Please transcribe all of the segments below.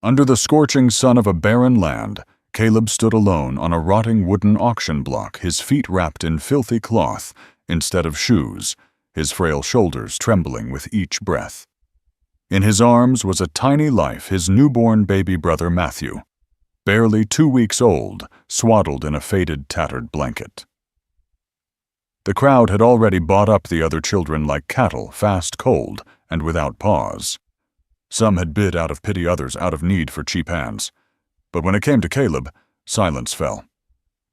Under the scorching sun of a barren land, Caleb stood alone on a rotting wooden auction block, his feet wrapped in filthy cloth instead of shoes, his frail shoulders trembling with each breath. In his arms was a tiny life, his newborn baby brother Matthew, barely 2 weeks old, swaddled in a faded, tattered blanket. The crowd had already bought up the other children like cattle, fast, cold, and without pause. Some had bid out of pity, others out of need for cheap hands. But when it came to Caleb, silence fell.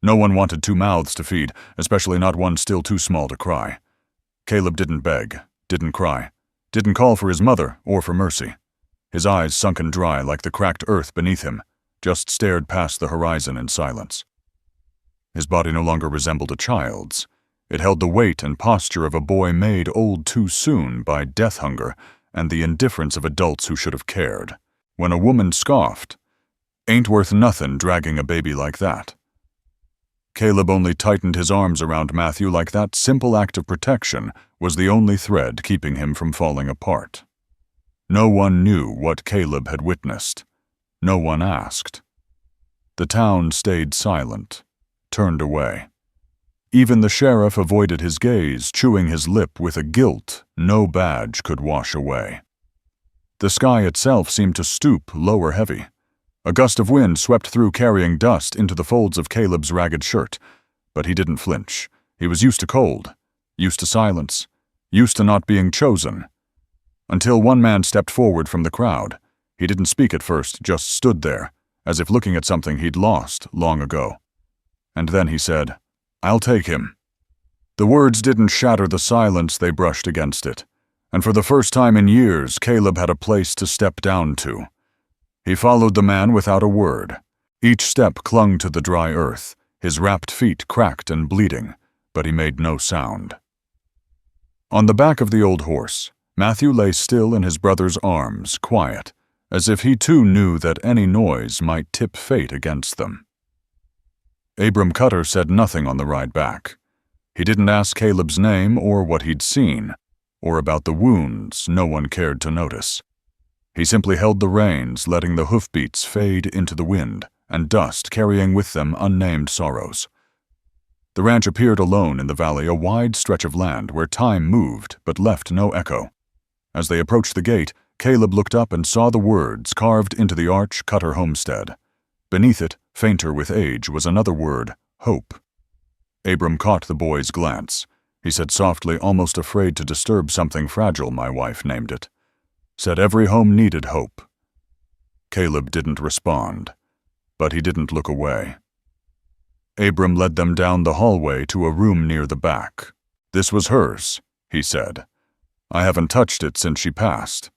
No one wanted 2 mouths to feed, especially not one still too small to cry. Caleb didn't beg, didn't cry, didn't call for his mother or for mercy. His eyes sunken dry like the cracked earth beneath him, just stared past the horizon in silence. His body no longer resembled a child's. It held the weight and posture of a boy made old too soon by death hunger and the indifference of adults who should have cared. When a woman scoffed, "Ain't worth nothin' dragging a baby like that." Caleb only tightened his arms around Matthew like that simple act of protection was the only thread keeping him from falling apart. No one knew what Caleb had witnessed. No one asked. The town stayed silent, turned away. Even the sheriff avoided his gaze, chewing his lip with a guilt no badge could wash away. The sky itself seemed to stoop, lower heavy. A gust of wind swept through, carrying dust into the folds of Caleb's ragged shirt. But he didn't flinch. He was used to cold, used to silence, used to not being chosen. Until one man stepped forward from the crowd. He didn't speak at first, just stood there, as if looking at something he'd lost long ago. And then he said, "I'll take him." The words didn't shatter the silence, they brushed against it. And for the first time in years, Caleb had a place to step down to. He followed the man without a word. Each step clung to the dry earth, his wrapped feet cracked and bleeding, but he made no sound. On the back of the old horse, Matthew lay still in his brother's arms, quiet, as if he too knew that any noise might tip fate against them. Abram Cutter said nothing on the ride back. He didn't ask Caleb's name or what he'd seen, or about the wounds no one cared to notice. He simply held the reins, letting the hoofbeats fade into the wind and dust, carrying with them unnamed sorrows. The ranch appeared alone in the valley, a wide stretch of land where time moved but left no echo. As they approached the gate, Caleb looked up and saw the words carved into the arch, Cutter Homestead. Beneath it, fainter with age, was another word, hope. Abram caught the boy's glance. He said softly, almost afraid to disturb something fragile, my wife named it. Said every home needed hope. Caleb didn't respond, but he didn't look away. Abram led them down the hallway to a room near the back. "This was hers," he said. "I haven't touched it since she passed."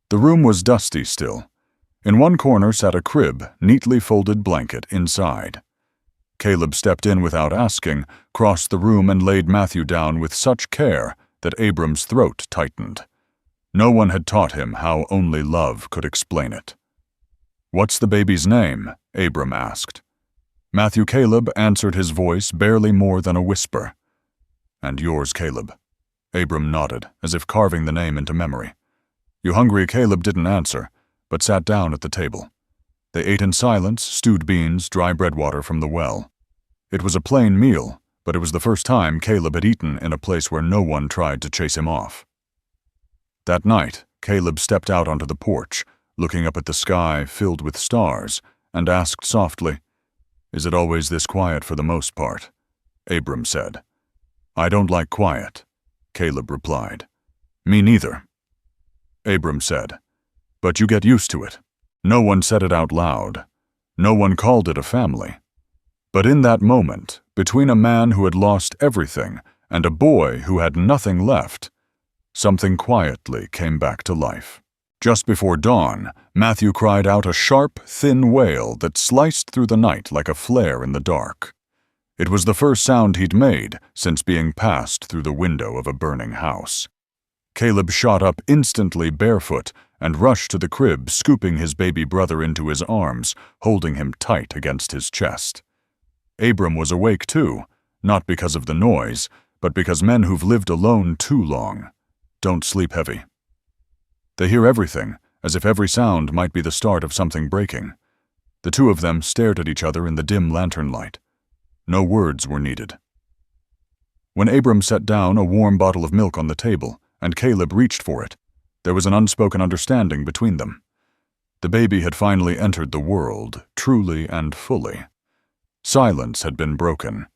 The room was dusty still. In one corner sat a crib, neatly folded blanket inside. Caleb stepped in without asking, crossed the room and laid Matthew down with such care that Abram's throat tightened. No one had taught him how only love could explain it. "What's the baby's name?" Abram asked. Matthew Caleb answered, his voice barely more than a whisper. "And yours, Caleb." Abram nodded, as if carving the name into memory. You hungry? Caleb didn't answer, but sat down at the table. They ate in silence, stewed beans, dry bread water from the well. It was a plain meal, but it was the first time Caleb had eaten in a place where no one tried to chase him off. That night, Caleb stepped out onto the porch, looking up at the sky filled with stars, and asked softly, "Is it always this quiet for the most part?" Abram said. "I don't like quiet," Caleb replied. "Me neither." Abram said, "But you get used to it." No one said it out loud. No one called it a family. But in that moment, between a man who had lost everything and a boy who had nothing left, something quietly came back to life. Just before dawn, Matthew cried out a sharp, thin wail that sliced through the night like a flare in the dark. It was the first sound he'd made since being passed through the window of a burning house. Caleb shot up instantly barefoot and rushed to the crib, scooping his baby brother into his arms, holding him tight against his chest. Abram was awake too, not because of the noise, but because men who've lived alone too long don't sleep heavy. They hear everything as if every sound might be the start of something breaking. The two of them stared at each other in the dim lantern light. No words were needed. When Abram set down a warm bottle of milk on the table, and Caleb reached for it, there was an unspoken understanding between them. The baby had finally entered the world, truly and fully. Silence had been broken,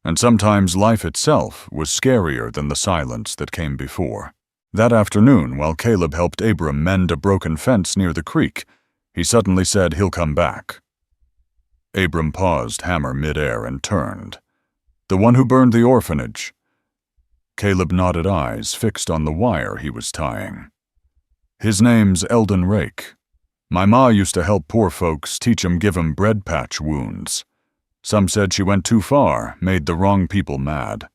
and sometimes life itself was scarier than the silence that came before. That afternoon, while Caleb helped Abram mend a broken fence near the creek, he suddenly said he'll come back. Abram paused hammer midair and turned. The one who burned the orphanage. Caleb nodded, eyes fixed on the wire he was tying. His name's Eldon Rake. My ma used to help poor folks, teach 'em, give 'em bread patch wounds. Some said she went too far, made the wrong people mad.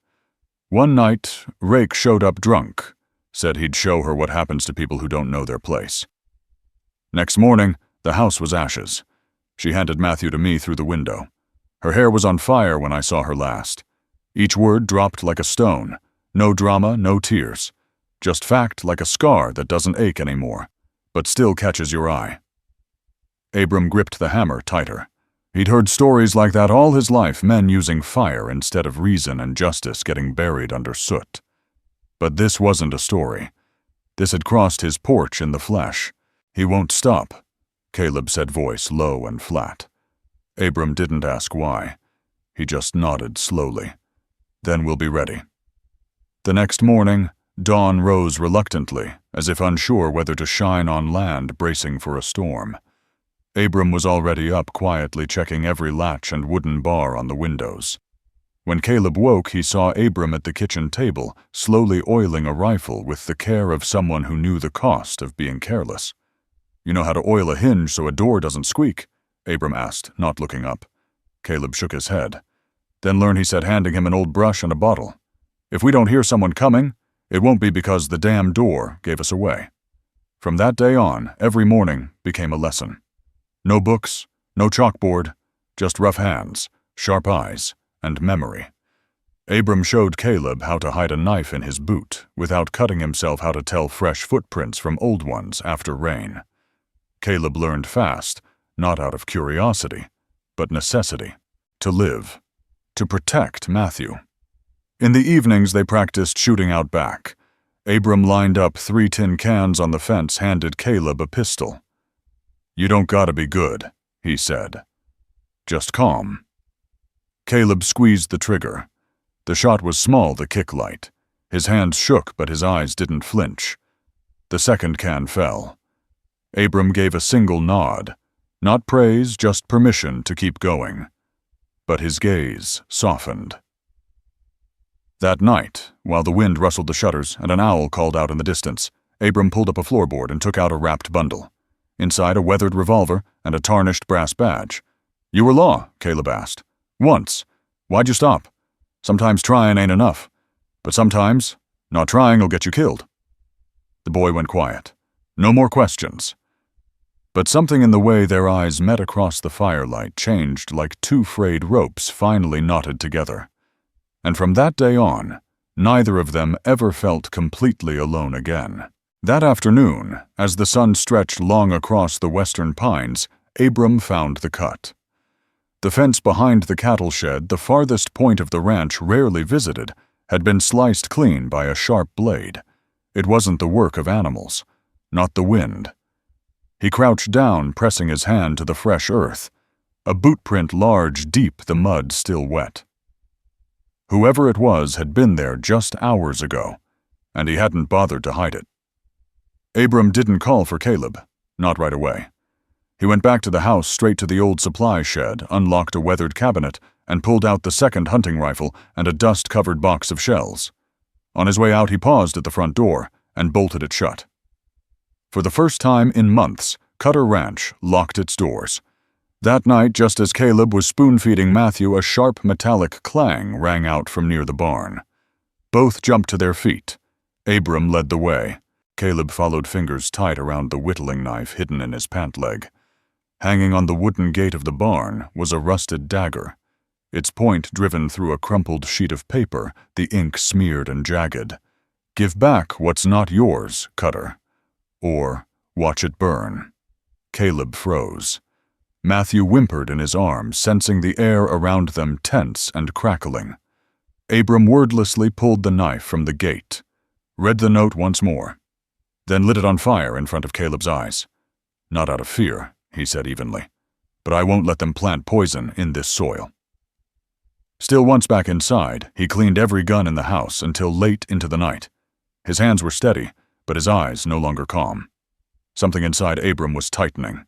One night, Rake showed up drunk, said he'd show her what happens to people who don't know their place. Next morning, the house was ashes. She handed Matthew to me through the window. Her hair was on fire when I saw her last. Each word dropped like a stone. No drama, no tears. Just fact like a scar that doesn't ache anymore, but still catches your eye. Abram gripped the hammer tighter. He'd heard stories like that all his life, men using fire instead of reason and justice getting buried under soot. But this wasn't a story. This had crossed his porch in the flesh. He won't stop, Caleb said, voice low and flat. Abram didn't ask why. He just nodded slowly. Then we'll be ready. The next morning, dawn rose reluctantly, as if unsure whether to shine on land, bracing for a storm. Abram was already up, quietly checking every latch and wooden bar on the windows. When Caleb woke, he saw Abram at the kitchen table, slowly oiling a rifle with the care of someone who knew the cost of being careless. "You know how to oil a hinge so a door doesn't squeak?" Abram asked, not looking up. Caleb shook his head. "Then learn," he said, handing him an old brush and a bottle. "If we don't hear someone coming, it won't be because the damn door gave us away." From that day on, every morning became a lesson. No books, no chalkboard, just rough hands, sharp eyes, and memory. Abram showed Caleb how to hide a knife in his boot without cutting himself, how to tell fresh footprints from old ones after rain. Caleb learned fast, not out of curiosity, but necessity, to live, to protect Matthew. In the evenings they practiced shooting out back. Abram lined up 3 tin cans on the fence, handed Caleb a pistol. "You don't gotta be good," he said. "Just calm." Caleb squeezed the trigger. The shot was small, the kick light. His hands shook, but his eyes didn't flinch. The second can fell. Abram gave a single nod. Not praise, just permission to keep going. But his gaze softened. That night, while the wind rustled the shutters and an owl called out in the distance, Abram pulled up a floorboard and took out a wrapped bundle. Inside, a weathered revolver and a tarnished brass badge. "You were law?" Caleb asked. "Once. Why'd you stop? Sometimes trying ain't enough. But sometimes, not trying'll get you killed." The boy went quiet. No more questions. But something in the way their eyes met across the firelight changed, like 2 frayed ropes finally knotted together. And from that day on, neither of them ever felt completely alone again. That afternoon, as the sun stretched long across the western pines, Abram found the cut. The fence behind the cattle shed, the farthest point of the ranch rarely visited, had been sliced clean by a sharp blade. It wasn't the work of animals, not the wind. He crouched down, pressing his hand to the fresh earth, a boot print large, deep, the mud still wet. Whoever it was had been there just hours ago, and he hadn't bothered to hide it. Abram didn't call for Caleb, not right away. He went back to the house, straight to the old supply shed, unlocked a weathered cabinet, and pulled out the second hunting rifle and a dust-covered box of shells. On his way out, he paused at the front door and bolted it shut. For the first time in months, Cutter Ranch locked its doors. That night, just as Caleb was spoon-feeding Matthew, a sharp metallic clang rang out from near the barn. Both jumped to their feet. Abram led the way. Caleb followed, fingers tight around the whittling knife hidden in his pant leg. Hanging on the wooden gate of the barn was a rusted dagger, its point driven through a crumpled sheet of paper, the ink smeared and jagged. "Give back what's not yours, Cutter," or Watch it burn." Caleb froze. Matthew whimpered in his arms, sensing the air around them tense and crackling. Abram wordlessly pulled the knife from the gate, read the note once more, then lit it on fire in front of Caleb's eyes. "Not out of fear," he said evenly, "but I won't let them plant poison in this soil." Still once back inside, he cleaned every gun in the house until late into the night. His hands were steady, but his eyes no longer calm. Something inside Abram was tightening.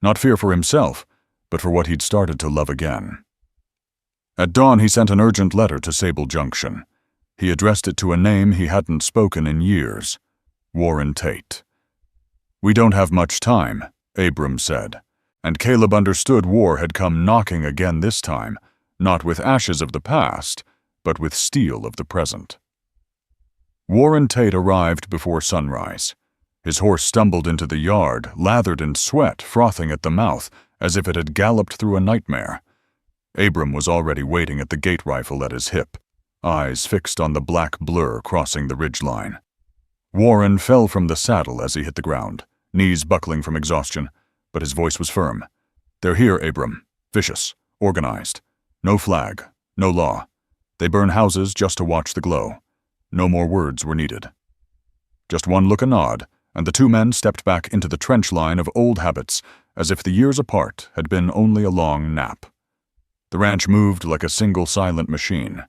Not fear for himself, but for what he'd started to love again. At dawn, he sent an urgent letter to Sable Junction. He addressed it to a name he hadn't spoken in years: Warren Tate. "We don't have much time," Abram said, and Caleb understood war had come knocking again this time, not with ashes of the past, but with steel of the present. Warren Tate arrived before sunrise. His horse stumbled into the yard, lathered in sweat, frothing at the mouth, as if it had galloped through a nightmare. Abram was already waiting at the gate rifle at his hip, eyes fixed on the black blur crossing the ridgeline. Warren fell from the saddle as he hit the ground, knees buckling from exhaustion, but his voice was firm. "They're here, Abram. Vicious, organized. No flag, no law. They burn houses just to watch the glow." No more words were needed. Just one look and nod, and the two men stepped back into the trench line of old habits, as if the years apart had been only a long nap. The ranch moved like a single silent machine.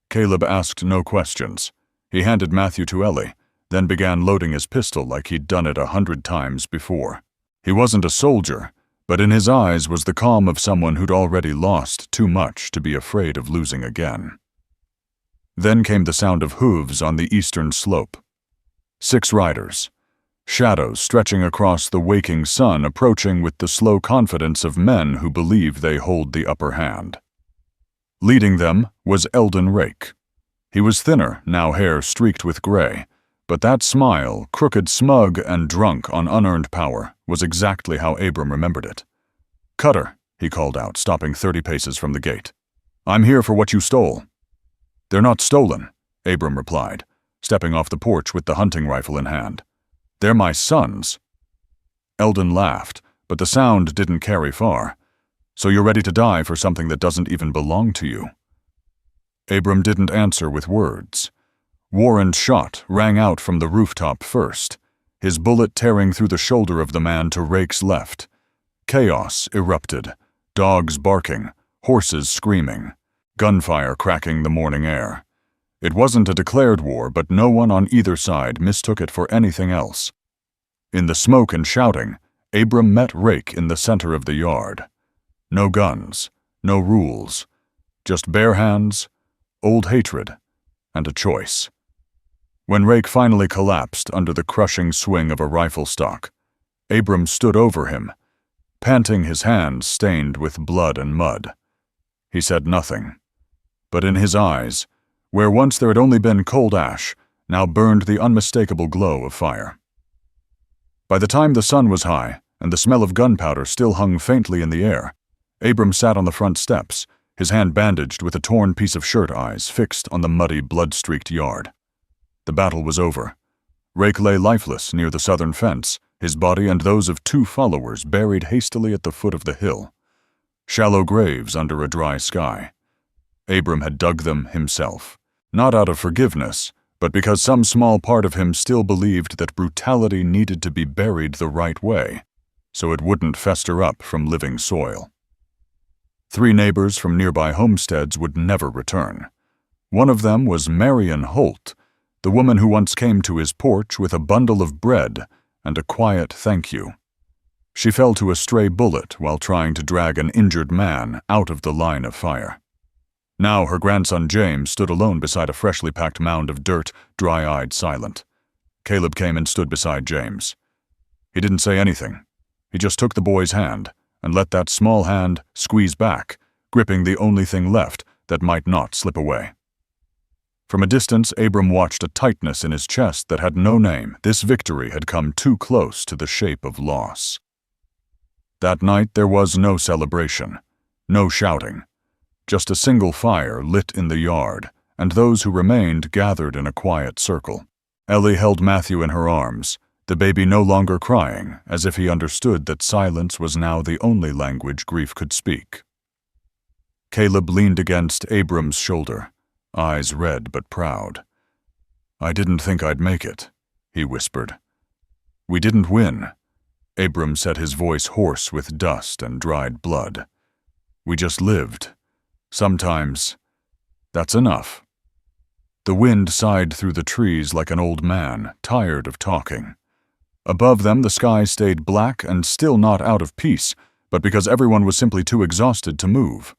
Caleb asked no questions. He handed Matthew to Ellie, then began loading his pistol like he'd done it 100 times before. He wasn't a soldier, but in his eyes was the calm of someone who'd already lost too much to be afraid of losing again. Then came the sound of hooves on the eastern slope. 6 riders, shadows stretching across the waking sun, approaching with the slow confidence of men who believe they hold the upper hand. Leading them was Eldon Rake. He was thinner, now hair streaked with gray, but that smile, crooked, smug, and drunk on unearned power, was exactly how Abram remembered it. "Cutter," he called out, stopping 30 paces from the gate. "I'm here for what you stole." "They're not stolen," Abram replied, stepping off the porch with the hunting rifle in hand. "They're my sons." Eldon laughed, but the sound didn't carry far. "So you're ready to die for something that doesn't even belong to you?" Abram didn't answer with words. Warren's shot rang out from the rooftop first, his bullet tearing through the shoulder of the man to Rake's left. Chaos erupted, dogs barking, horses screaming, gunfire cracking the morning air. It wasn't a declared war, but no one on either side mistook it for anything else. In the smoke and shouting, Abram met Rake in the center of the yard. No guns, no rules, just bare hands, old hatred, and a choice. When Rake finally collapsed under the crushing swing of a rifle stock, Abram stood over him, panting, his hands stained with blood and mud. He said nothing, but in his eyes, where once there had only been cold ash, now burned the unmistakable glow of fire. By the time the sun was high and the smell of gunpowder still hung faintly in the air, Abram sat on the front steps, his hand bandaged with a torn piece of shirt, eyes fixed on the muddy, blood-streaked yard. The battle was over. Rake lay lifeless near the southern fence, his body and those of 2 followers buried hastily at the foot of the hill. Shallow graves under a dry sky. Abram had dug them himself, not out of forgiveness, but because some small part of him still believed that brutality needed to be buried the right way, so it wouldn't fester up from living soil. 3 neighbors from nearby homesteads would never return. One of them was Marion Holt, the woman who once came to his porch with a bundle of bread and a quiet thank you. She fell to a stray bullet while trying to drag an injured man out of the line of fire. Now her grandson James stood alone beside a freshly packed mound of dirt, dry-eyed, silent. Caleb came and stood beside James. He didn't say anything. He just took the boy's hand and let that small hand squeeze back, gripping the only thing left that might not slip away. From a distance, Abram watched a tightness in his chest that had no name. This victory had come too close to the shape of loss. That night there was no celebration, no shouting, just a single fire lit in the yard, and those who remained gathered in a quiet circle. Ellie held Matthew in her arms, the baby no longer crying, as if he understood that silence was now the only language grief could speak. Caleb leaned against Abram's shoulder, eyes red but proud. "I didn't think I'd make it," he whispered. "We didn't win," Abram said, his voice hoarse with dust and dried blood. "We just lived. Sometimes that's enough." The wind sighed through the trees like an old man, tired of talking. Above them the sky stayed black and still not out of peace, but because everyone was simply too exhausted to move.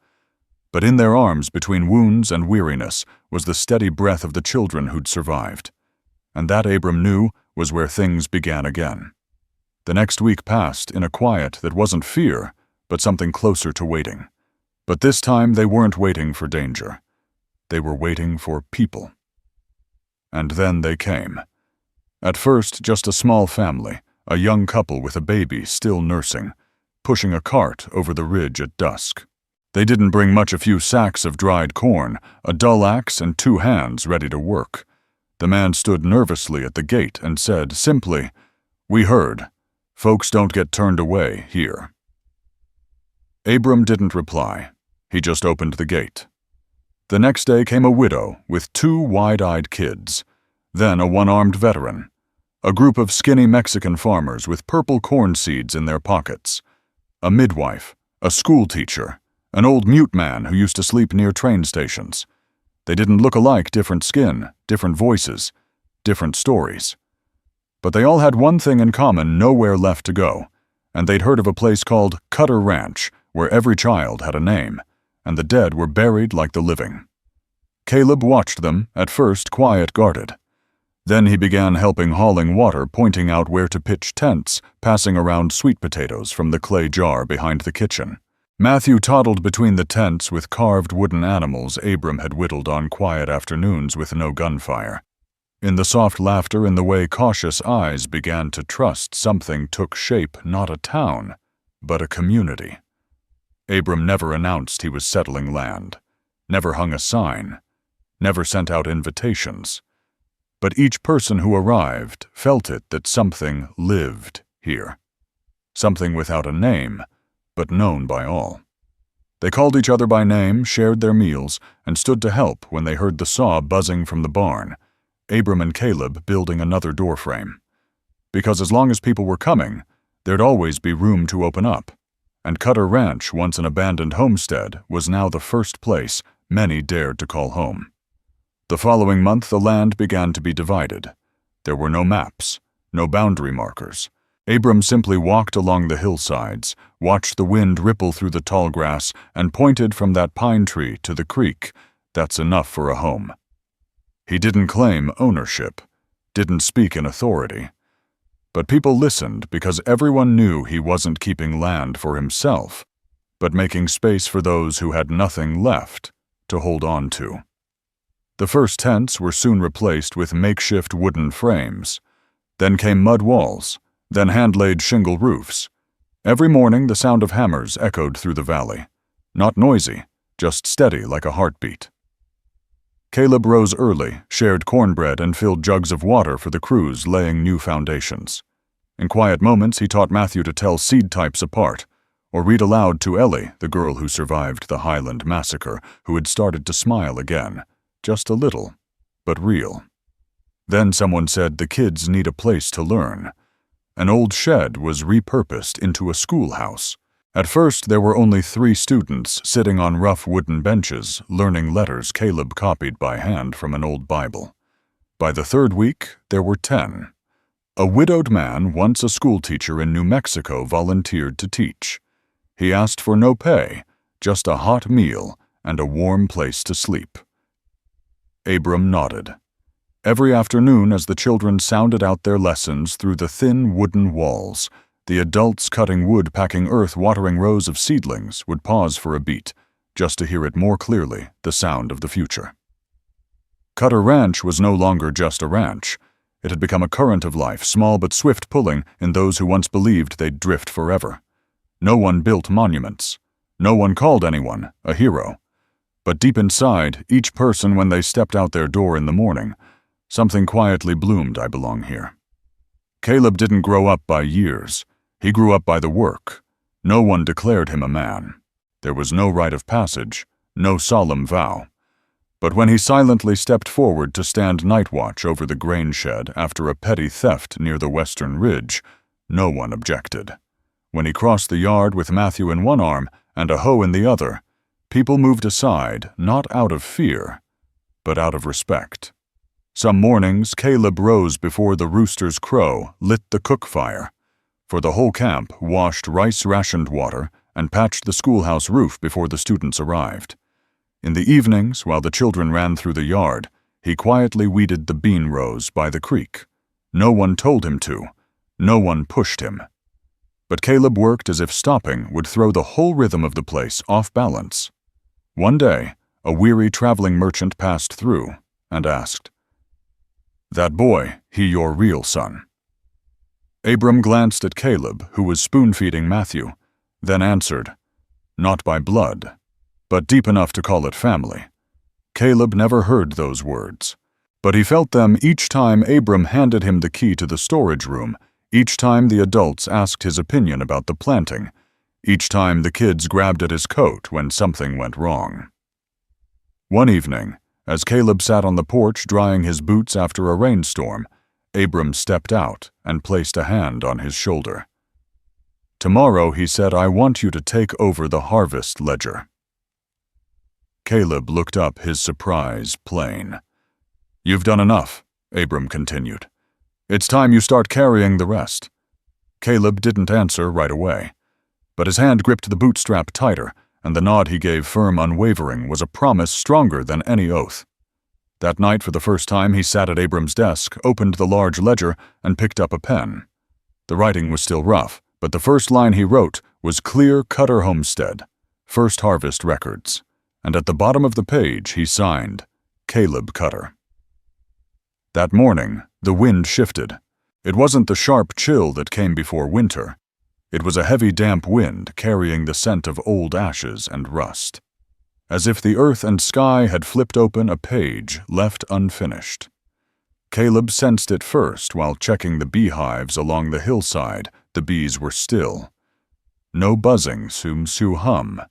But in their arms, between wounds and weariness, was the steady breath of the children who'd survived. And that, Abram knew, was where things began again. The next week passed in a quiet that wasn't fear, but something closer to waiting. But this time they weren't waiting for danger. They were waiting for people. And then they came. At first, just a small family, a young couple with a baby still nursing, pushing a cart over the ridge at dusk. They didn't bring much, a few sacks of dried corn, a dull axe, and 2 hands ready to work. The man stood nervously at the gate and said simply, "We heard. Folks don't get turned away here." Abram didn't reply. He just opened the gate. The next day came a widow with 2 wide-eyed kids, then a one-armed veteran, a group of skinny Mexican farmers with purple corn seeds in their pockets, a midwife, a school teacher, an old mute man who used to sleep near train stations. They didn't look alike, different skin, different voices, different stories. But they all had one thing in common: nowhere left to go, and they'd heard of a place called Cutter Ranch, where every child had a name, and the dead were buried like the living. Caleb watched them, at first quiet, guarded. Then he began helping, hauling water, pointing out where to pitch tents, passing around sweet potatoes from the clay jar behind the kitchen. Matthew toddled between the tents with carved wooden animals Abram had whittled on quiet afternoons with no gunfire. In the soft laughter, in the way cautious eyes began to trust, something took shape, not a town, but a community. Abram never announced he was settling land, never hung a sign, never sent out invitations. But each person who arrived felt it, that something lived here. Something without a name, but known by all. They called each other by name, shared their meals, and stood to help when they heard the saw buzzing from the barn, Abram and Caleb building another doorframe. Because as long as people were coming, there'd always be room to open up. And Cutter Ranch, once an abandoned homestead, was now the first place many dared to call home. The following month the land began to be divided. There were no maps, no boundary markers. Abram simply walked along the hillsides, watched the wind ripple through the tall grass, and pointed from that pine tree to the creek. That's enough for a home. He didn't claim ownership, didn't speak in authority. But people listened because everyone knew he wasn't keeping land for himself, but making space for those who had nothing left to hold on to. The first tents were soon replaced with makeshift wooden frames. Then came mud walls, then hand-laid shingle roofs. Every morning the sound of hammers echoed through the valley. Not noisy, just steady like a heartbeat. Caleb rose early, shared cornbread, and filled jugs of water for the crews laying new foundations. In quiet moments he taught Matthew to tell seed types apart, or read aloud to Ellie, the girl who survived the Highland massacre, who had started to smile again. Just a little, but real. Then someone said the kids need a place to learn. An old shed was repurposed into a schoolhouse. At first there were only 3 students sitting on rough wooden benches, learning letters Caleb copied by hand from an old Bible. By the 3rd week, there were 10. A widowed man, once a schoolteacher in New Mexico, volunteered to teach. He asked for no pay, just a hot meal and a warm place to sleep. Abram nodded. Every afternoon, as the children sounded out their lessons through the thin wooden walls, the adults cutting wood, packing earth, watering rows of seedlings would pause for a beat, just to hear it more clearly, the sound of the future. Cutter Ranch was no longer just a ranch. It had become a current of life, small but swift, pulling in those who once believed they'd drift forever. No one built monuments. No one called anyone a hero. But deep inside, each person, when they stepped out their door in the morning, something quietly bloomed: I belong here. Caleb didn't grow up by years. He grew up by the work. No one declared him a man. There was no rite of passage, no solemn vow. But when he silently stepped forward to stand night watch over the grain shed after a petty theft near the western ridge, no one objected. When he crossed the yard with Matthew in one arm and a hoe in the other, people moved aside, not out of fear, but out of respect. Some mornings, Caleb rose before the rooster's crow lit the cook fire. For the whole camp washed rice-rationed water and patched the schoolhouse roof before the students arrived. In the evenings, while the children ran through the yard, he quietly weeded the bean rows by the creek. No one told him to. No one pushed him. But Caleb worked as if stopping would throw the whole rhythm of the place off balance. One day, a weary traveling merchant passed through and asked, "That boy, he your real son?" Abram glanced at Caleb, who was spoon-feeding Matthew, then answered, "Not by blood, but deep enough to call it family." Caleb never heard those words, but he felt them each time Abram handed him the key to the storage room, each time the adults asked his opinion about the planting, each time the kids grabbed at his coat when something went wrong. One evening, as Caleb sat on the porch drying his boots after a rainstorm, Abram stepped out and placed a hand on his shoulder. "Tomorrow," he said, "I want you to take over the harvest ledger." Caleb looked up, his surprise plain. "You've done enough," Abram continued. "It's time you start carrying the rest." Caleb didn't answer right away, but his hand gripped the bootstrap tighter, and the nod he gave, firm, unwavering, was a promise stronger than any oath. That night, for the first time, he sat at Abram's desk, opened the large ledger, and picked up a pen. The writing was still rough, but the first line he wrote was clear: Cutter Homestead, First Harvest Records, and at the bottom of the page he signed, Caleb Cutter. That morning, the wind shifted. It wasn't the sharp chill that came before winter. It was a heavy, damp wind carrying the scent of old ashes and rust, as if the earth and sky had flipped open a page left unfinished. Caleb sensed it first while checking the beehives along the hillside. The bees were still. No buzzing, sum-su hum.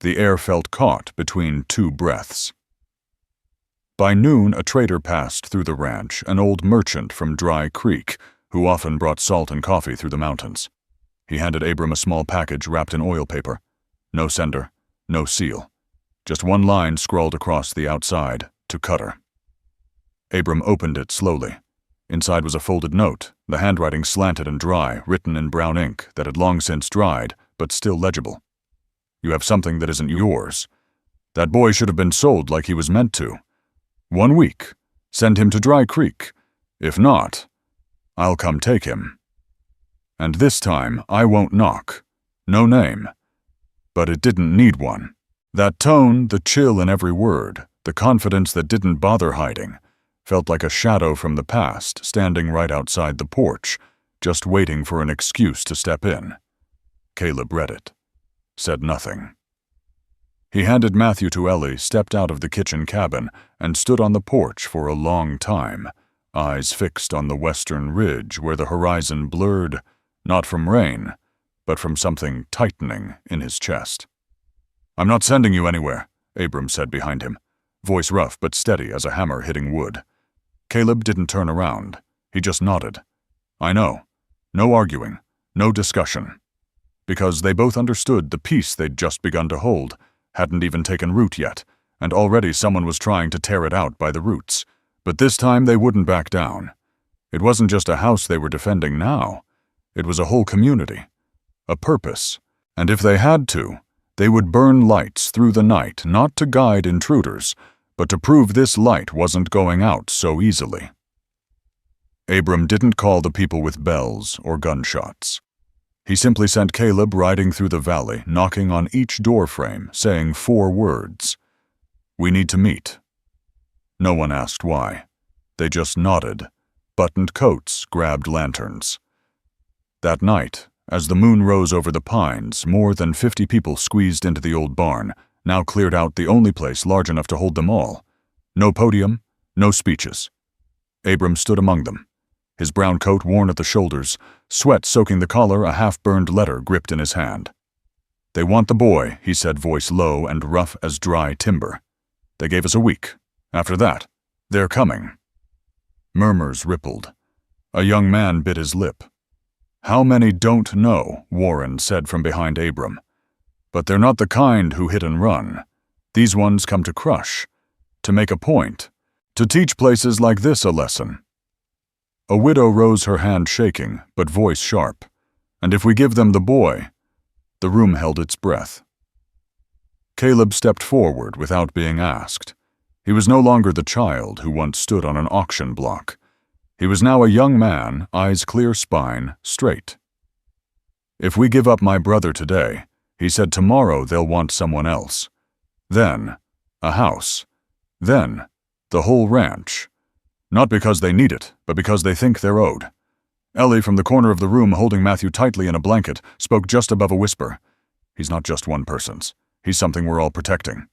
The air felt caught between two breaths. By noon, a trader passed through the ranch, an old merchant from Dry Creek, who often brought salt and coffee through the mountains. He handed Abram a small package wrapped in oil paper. No sender, no seal. Just one line scrawled across the outside, to Cutter. Abram opened it slowly. Inside was a folded note, the handwriting slanted and dry, written in brown ink that had long since dried, but still legible. "You have something that isn't yours. That boy should have been sold like he was meant to. 1 week. Send him to Dry Creek. If not, I'll come take him. And this time, I won't knock. No name." But it didn't need one. That tone, the chill in every word, the confidence that didn't bother hiding, felt like a shadow from the past standing right outside the porch, just waiting for an excuse to step in. Caleb read it, said nothing. He handed Matthew to Ellie, stepped out of the kitchen cabin, and stood on the porch for a long time, eyes fixed on the western ridge where the horizon blurred, not from rain, but from something tightening in his chest. "I'm not sending you anywhere," Abram said behind him, voice rough but steady as a hammer hitting wood. Caleb didn't turn around. He just nodded. "I know. No arguing. No discussion." Because they both understood the peace they'd just begun to hold hadn't even taken root yet, and already someone was trying to tear it out by the roots. But this time they wouldn't back down. It wasn't just a house they were defending now. It was a whole community, a purpose, and if they had to, they would burn lights through the night, not to guide intruders, but to prove this light wasn't going out so easily. Abram didn't call the people with bells or gunshots. He simply sent Caleb riding through the valley, knocking on each doorframe, saying 4 words. "We need to meet." No one asked why. They just nodded, buttoned coats, grabbed lanterns. That night, as the moon rose over the pines, more than 50 people squeezed into the old barn, now cleared out the only place large enough to hold them all. No podium, no speeches. Abram stood among them, his brown coat worn at the shoulders, sweat soaking the collar, a half-burned letter gripped in his hand. "They want the boy," he said, voice low and rough as dry timber. "They gave us a week. After that, they're coming." Murmurs rippled. A young man bit his lip. "How many don't know," Warren said from behind Abram. "But they're not the kind who hit and run. These ones come to crush, to make a point, to teach places like this a lesson." A widow rose, her hand shaking, but voice sharp. "And if we give them the boy—" The room held its breath. Caleb stepped forward without being asked. He was no longer the child who once stood on an auction block. He was now a young man, eyes clear, spine straight. "If we give up my brother today," he said, "tomorrow they'll want someone else. Then, a house. Then, the whole ranch. Not because they need it, but because they think they're owed." Ellie, from the corner of the room holding Matthew tightly in a blanket, spoke just above a whisper. "He's not just one person's. He's something we're all protecting."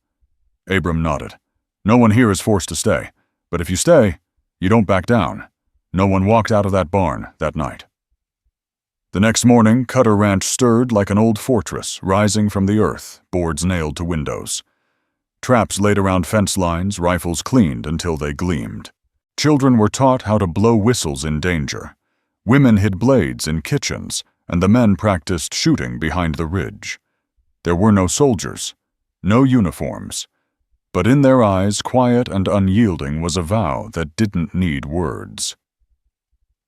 Abram nodded. "No one here is forced to stay, but if you stay, you don't back down." No one walked out of that barn that night. The next morning, Cutter Ranch stirred like an old fortress rising from the earth, boards nailed to windows. Traps laid around fence lines, rifles cleaned until they gleamed. Children were taught how to blow whistles in danger. Women hid blades in kitchens, and the men practiced shooting behind the ridge. There were no soldiers, no uniforms, but in their eyes, quiet and unyielding, was a vow that didn't need words.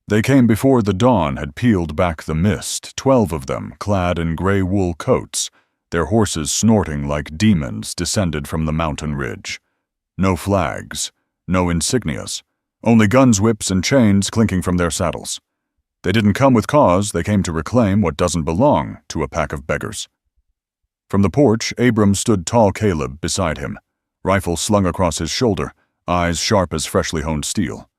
They came before the dawn had peeled back the mist, 12 of them clad in gray wool coats, their horses snorting like demons descended from the mountain ridge. No flags, no insignias, only guns, whips, and chains clinking from their saddles. They didn't come with cause, they came to reclaim what doesn't belong to a pack of beggars. From the porch, Abram stood tall Caleb beside him, rifle slung across his shoulder, eyes sharp as freshly honed steel.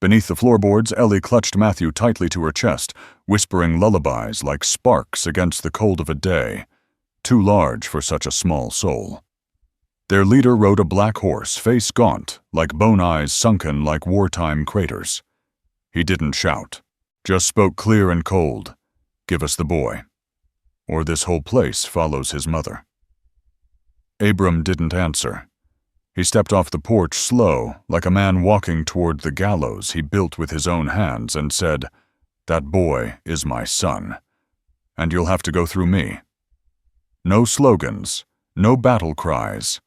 Beneath the floorboards, Ellie clutched Matthew tightly to her chest, whispering lullabies like sparks against the cold of a day, too large for such a small soul. Their leader rode a black horse, face gaunt, like bone eyes sunken like wartime craters. He didn't shout, just spoke clear and cold, "Give us the boy, or this whole place follows his mother." Abram didn't answer. He stepped off the porch slow, like a man walking toward the gallows he built with his own hands, and said, "That boy is my son, and you'll have to go through me." No slogans, no battle cries.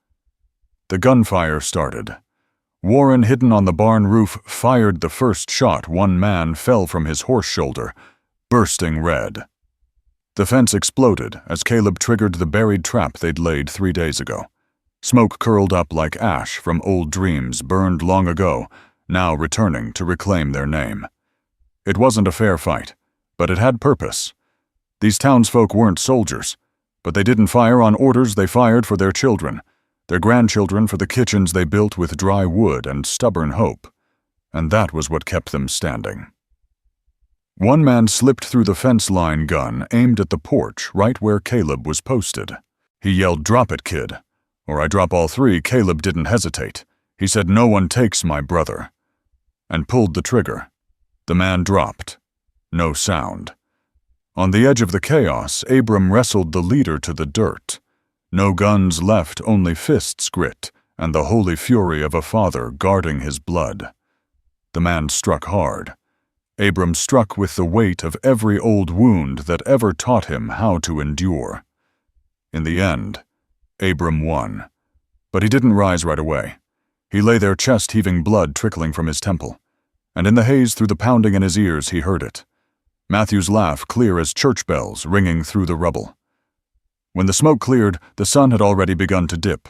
The gunfire started. Warren, hidden on the barn roof, fired the first shot. One man fell from his horse shoulder, bursting red. The fence exploded as Caleb triggered the buried trap they'd laid 3 days ago. Smoke curled up like ash from old dreams burned long ago, now returning to reclaim their name. It wasn't a fair fight, but it had purpose. These townsfolk weren't soldiers, but they didn't fire on orders. They fired for their children, their grandchildren, for the kitchens they built with dry wood and stubborn hope. And that was what kept them standing. One man slipped through the fence line gun aimed at the porch right where Caleb was posted. He yelled, "Drop it, kid, or I drop all three." Caleb didn't hesitate. He said, "No one takes my brother," and pulled the trigger. The man dropped. No sound. On the edge of the chaos, Abram wrestled the leader to the dirt. No guns left, only fists grit, and the holy fury of a father guarding his blood. The man struck hard. Abram struck with the weight of every old wound that ever taught him how to endure. In the end, Abram won. But he didn't rise right away. He lay there, chest heaving, blood trickling from his temple. And in the haze, through the pounding in his ears, he heard it. Matthew's laugh, clear as church bells, ringing through the rubble. When the smoke cleared, the sun had already begun to dip.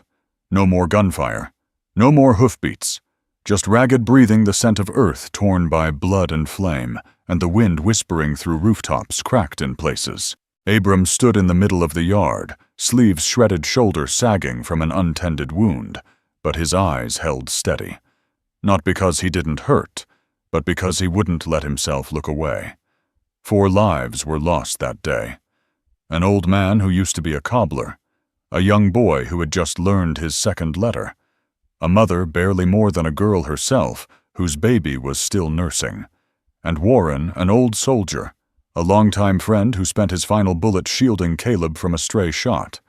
No more gunfire. No more hoofbeats. Just ragged breathing, the scent of earth torn by blood and flame, and the wind whispering through rooftops cracked in places. Abram stood in the middle of the yard, sleeves shredded, shoulder sagging from an untended wound, but his eyes held steady. Not because he didn't hurt, but because he wouldn't let himself look away. 4 lives were lost that day. An old man who used to be a cobbler, a young boy who had just learned his second letter, a mother barely more than a girl herself whose baby was still nursing, and Warren, an old soldier, a longtime friend who spent his final bullet shielding Caleb from a stray shot.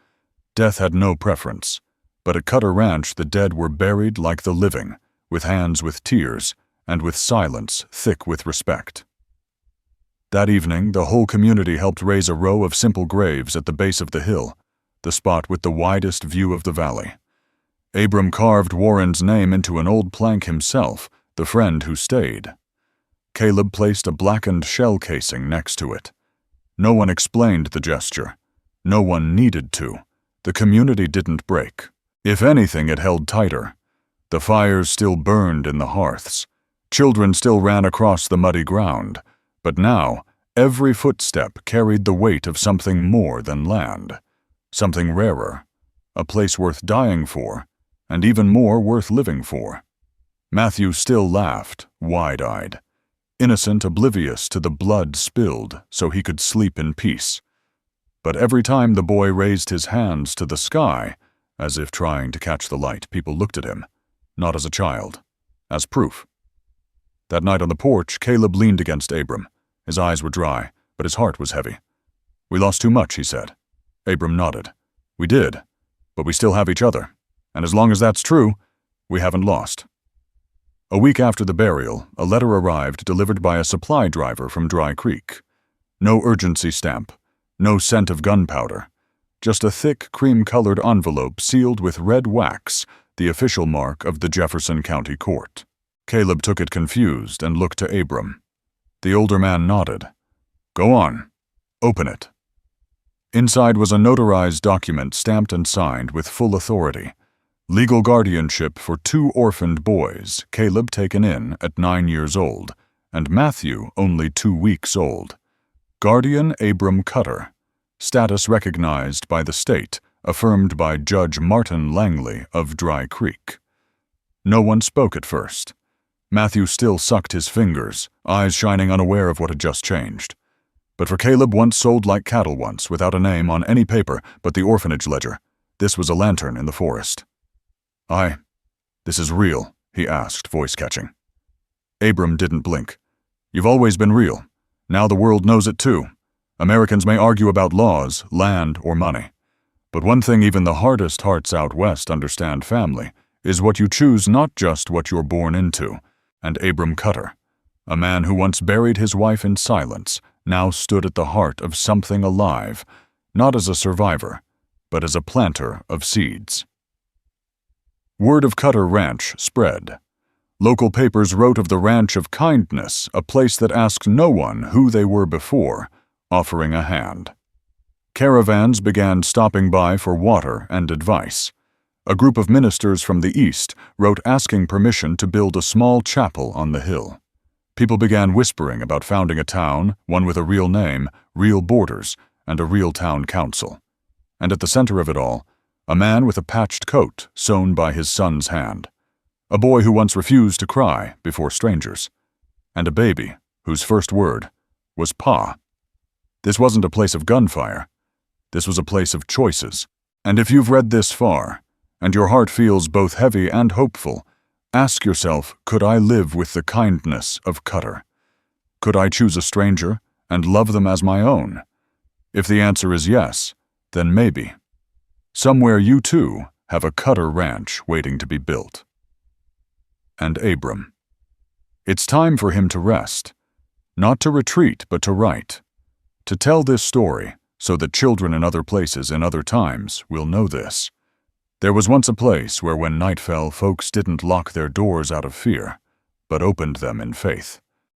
Death had no preference, but at Cutter Ranch the dead were buried like the living, with hands with tears, and with silence thick with respect. That evening, the whole community helped raise a row of simple graves at the base of the hill, the spot with the widest view of the valley. Abram carved Warren's name into an old plank himself, the friend who stayed. Caleb placed a blackened shell casing next to it. No one explained the gesture. No one needed to. The community didn't break. If anything, it held tighter. The fires still burned in the hearths. Children still ran across the muddy ground. But now, every footstep carried the weight of something more than land. Something rarer. A place worth dying for, and even more worth living for. Matthew still laughed, wide-eyed. Innocent, oblivious to the blood spilled so he could sleep in peace. But every time the boy raised his hands to the sky, as if trying to catch the light, people looked at him, not as a child, as proof. That night on the porch, Caleb leaned against Abram. His eyes were dry, but his heart was heavy. "We lost too much," he said. Abram nodded. "We did, but we still have each other, and as long as that's true, we haven't lost." A week after the burial, a letter arrived delivered by a supply driver from Dry Creek. No urgency stamp, no scent of gunpowder, just a thick, cream-colored envelope sealed with red wax, the official mark of the Jefferson County Court. Caleb took it confused and looked to Abram. The older man nodded. "Go on. Open it." Inside was a notarized document stamped and signed with full authority. Legal guardianship for 2 orphaned boys, Caleb taken in at 9 years old, and Matthew only 2 weeks old. Guardian Abram Cutter. Status recognized by the state, affirmed by Judge Martin Langley of Dry Creek. No one spoke at first. Matthew still sucked his fingers, eyes shining unaware of what had just changed. But for Caleb, once sold like cattle once, without a name on any paper but the orphanage ledger, this was a lantern in the forest. This is real?" he asked, voice catching. Abram didn't blink. "You've always been real. Now the world knows it too. Americans may argue about laws, land, or money. But one thing even the hardest hearts out west understand family is what you choose, not just what you're born into. And Abram Cutter, a man who once buried his wife in silence, now stood at the heart of something alive, not as a survivor, but as a planter of seeds. Word of Cutter Ranch spread. Local papers wrote of the Ranch of Kindness, a place that asked no one who they were before, offering a hand. Caravans began stopping by for water and advice. A group of ministers from the east wrote asking permission to build a small chapel on the hill. People began whispering about founding a town, one with a real name, real borders, and a real town council. And at the center of it all, a man with a patched coat sewn by his son's hand. A boy who once refused to cry before strangers. And a baby whose first word was "Pa." This wasn't a place of gunfire. This was a place of choices. And if you've read this far, and your heart feels both heavy and hopeful, ask yourself, could I live with the kindness of Cutter? Could I choose a stranger and love them as my own? If the answer is yes, then maybe. Somewhere you too have a Cutter Ranch waiting to be built. And Abram. It's time for him to rest. Not to retreat, but to write. To tell this story so that children in other places in other times will know this. There was once a place where when night fell, folks didn't lock their doors out of fear, but opened them in faith.